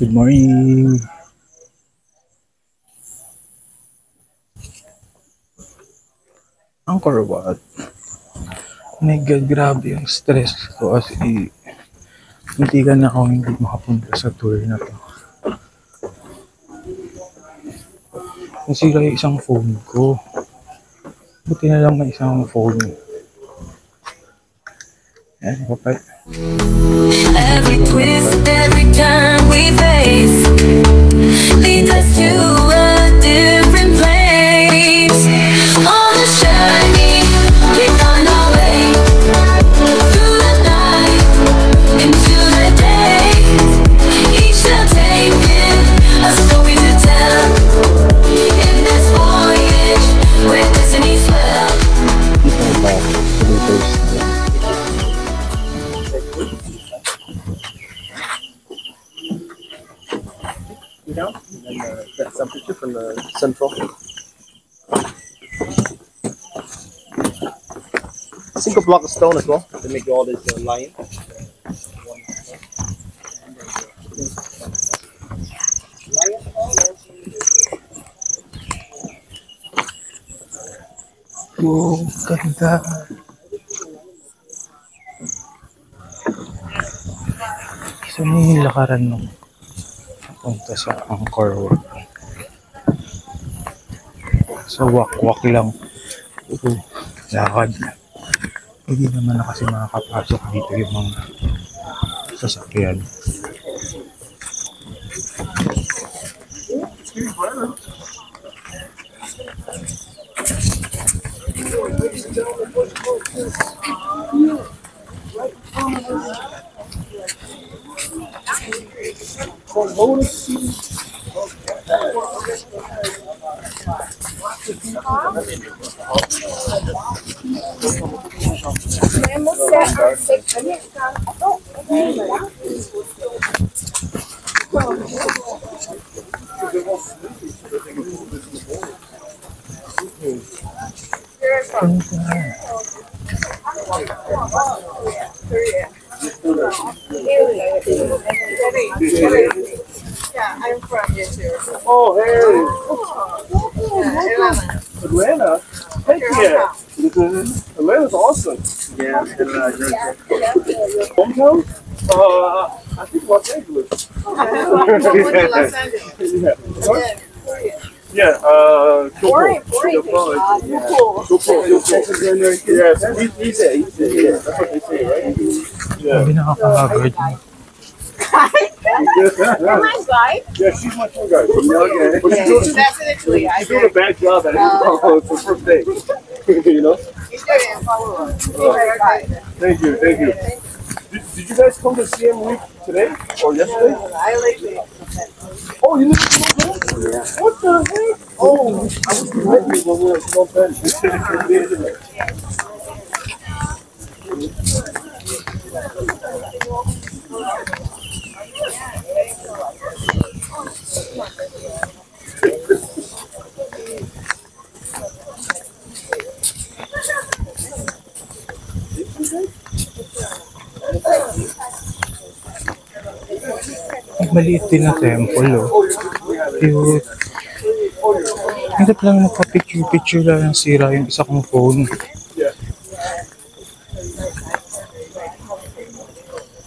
Good morning. Angkor Wat. My God, grabe yung stress ko kasi hindi ka na ako hindi makapunta sa tour na to. Nasira yung isang phone ko. Buti na lang may isang phone. Ayan, kapal. Every twist, every turn we face leads us to a different place. On the journey, we find our way through the night into the day. Each step taken, a story to tell. In this voyage, where destiny swells. Ito ba? Latest. Down, and then get some picture from the central. Single block of stone as well to make all this line. Oh, ganda. Isa na yung lakaran nung punta sa Angkor Wat. So, walk-walk lang. Lakad. Hindi naman na kasi makakapasok dito yung mga sasakyan. Yeah, I'm from YouTube. Oh, hey, Atlanta. Heck yeah. Atlanta's awesome. Yeah, hometown? I think Los Angeles. Los Angeles. Yeah. Yeah, Corey, Chopo. Yes, he's it. Yeah, that's what they say, right? Yeah. Sabi nakakagod. You're my guide. Yeah, she's my tour guide. Okay. But Definitely. she's doing a bad job at it. It's her first day. You know? You should follow us. You're my guide. Thank you. Did you guys come to CM Week today or yesterday? I like it. Oh, you live in Phnom Yeah. What the heck? Oh, I was with you when we were in Phnom Penh. Maliit din na temple, oh. Cute. Hindi lang magpa-picture lang sira yung isa kong phone.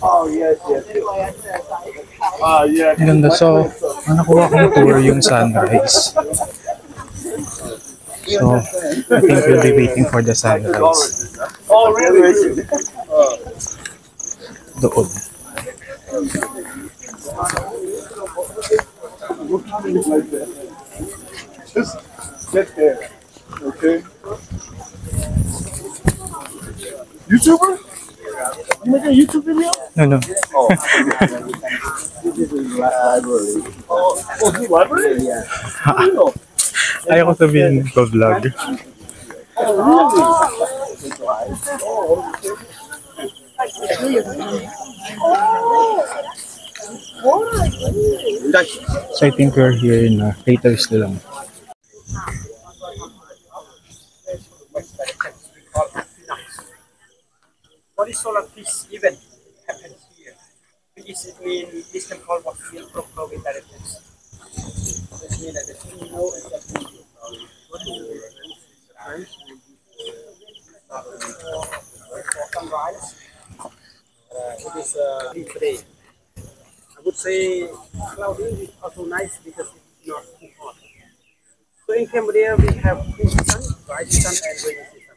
Oh, yes. Yeah. Ganda. So, ang nakuha kong tour yung sunrise. So, I think we'll be waiting for the sunrise. Oh, really? Doon. Just get there, okay? YouTuber? You make a YouTube video? No. Oh. This is library. Oh, this is library? Yeah. How do you know? Ayaw ko sabihin ko vlog. Oh, really? Oh, So, I think we're here na Haters na lang. What is solar peace event happens here? Which this mean this can call what we call COVID directives. This means that the thing no is that what is for sunrise. It is today. I would say cloudy is also nice because it's not too hot. So in Cambodia we have two seasons, dry season and rainy season.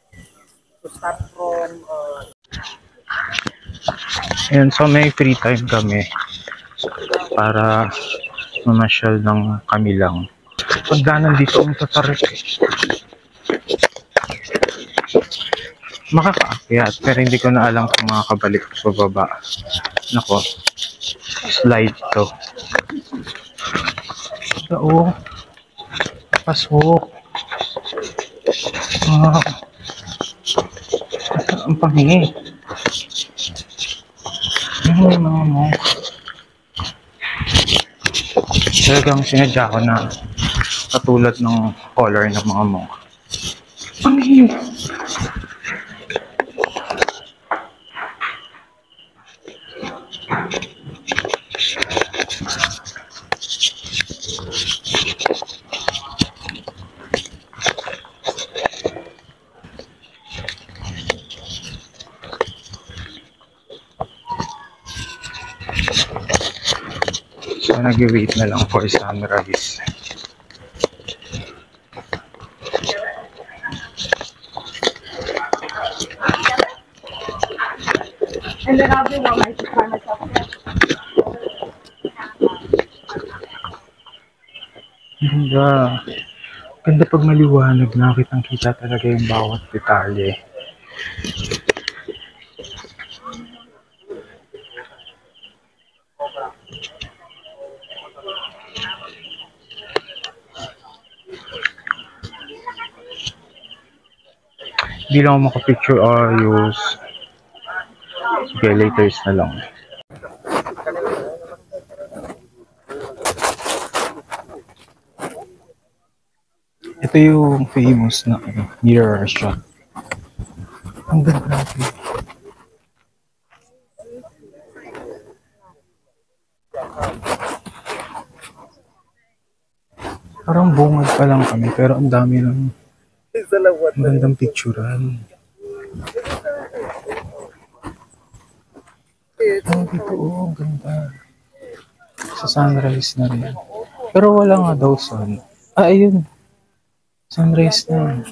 To start from Ayan, so may free time kami para mamasyal ng kami lang. Pagda nandito ang tatarik. Makakaakyat, pero hindi ko na alam kung makakabalik sa baba. Nako, slide to. Oo, pasok. Ang pangi. Mga monk. Talagang sinadya ko na katulad ng color ng mga monk. Pangi. So, nag-wait na lang for sunrise. And then I'll do one night to try myself. Ganda. Ganda pag maliwanag na kitang kita talaga yung bawat detalye. Hindi lang ako makapicture ayos. Sige, later na lang. Ito yung famous na mirror shot. Ang ganda natin. Parang bungad pa lang kami pero ang dami ng ang gandang picturean. Oh, dito ang ganda. Sa sunrise na rin. Pero wala nga daw sun. Ah, ayun. Sunrise na.